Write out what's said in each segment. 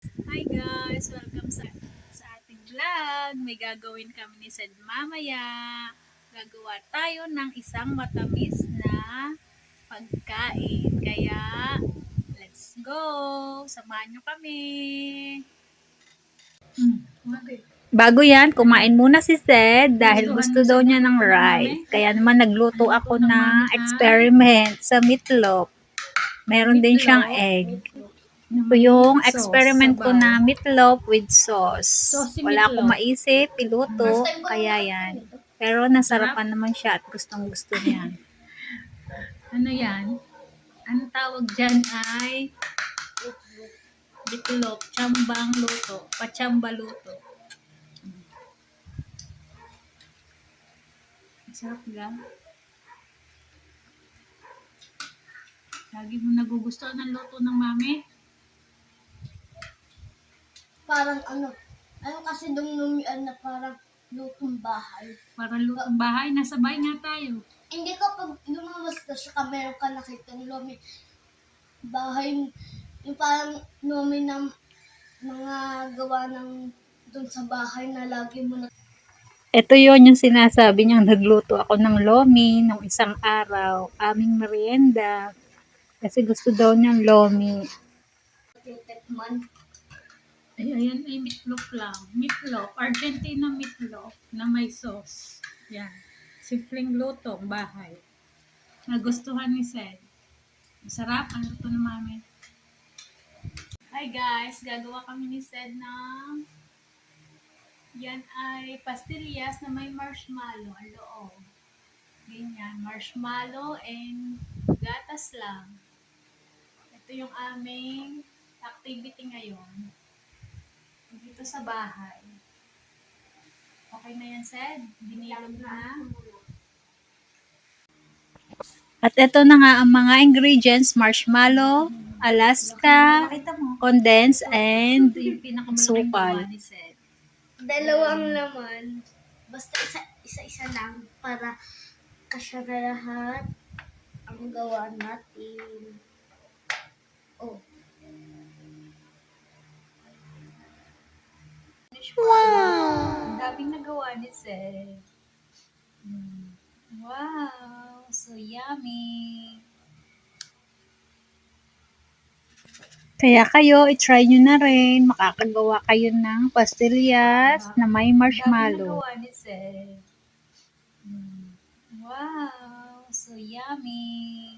Hi guys! Welcome sa ating vlog. May gagawin kami ni Sed mamaya. Gagawa tayo ng isang matamis na pagkain. Kaya, let's go! Samahan nyo kami! Okay. Bago yan, kumain muna si Sed dahil gusto daw niya ng rice. Kaya naman nagluto ako ng experiment sa meatloaf. Meron din siyang egg. Ito yung experiment ko na meatloaf with sauce. Wala akong maisip, piluto, kaya yan. Pero nasarapan naman siya at gustong gusto niya. Ano yan? Ang tawag dyan ay meatloaf, tsambang luto, patsamba luto. Sarap ga? Lagi mo nagugustuhan ng luto ng mami? Parang ano kasi dumunuan na parang lutong bahay. Para lutong bahay, nasa bahay nga tayo. Hindi ka pag lumabas ka siya, meron ka nakitang lumi bahay, yung parang lumi ng mga gawa ng dun sa bahay na lagi mo na. Ito yon yung sinasabi niyang nagluto ako ng lomi nung isang araw, aming merienda. Kasi gusto daw niyang lomi. Titikman. Ay, ayan ay meatloaf lang. Meatloaf, Argentina meatloaf na may sauce. Yan. Simpleng lutong bahay. Nagustuhan ni Sed. Masarap ang luto ng mami. Hi guys, gagawa kami ni Sed ng yan ay pastillas na may marshmallow ang loob. Ganyan, marshmallow and gatas lang. Ito yung aming activity ngayon. Dito sa bahay. Okay na yan, Sed? Binilog na. At ito na nga ang mga ingredients, marshmallow, Alaska, condensed, and sukal. Dalawang laman. Basta isa-isa lang para kasya na lahat ang gawa natin. Oh. Wow! Ang daming nagawa ni Sed. Wow! So yummy! Kaya kayo, i-try nyo na rin. Makakagawa kayo ng pastillas na may marshmallow. Nagawa ni Sed. Wow! So yummy!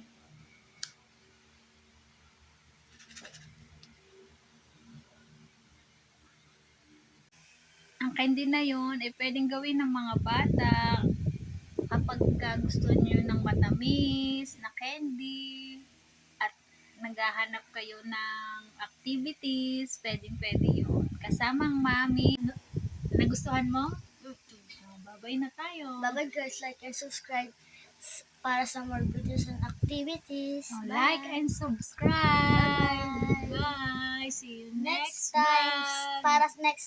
Ang candy na yun, pwedeng gawin ng mga bata kapag gusto nyo ng matamis na candy at naghahanap kayo ng activities, pwede yun. Kasamang mami. Nagustuhan mo? Babay na tayo. Bye-bye guys, like and subscribe para sa more videos and activities. Like and subscribe. Bye. Bye. See you next Next time, vlog. para next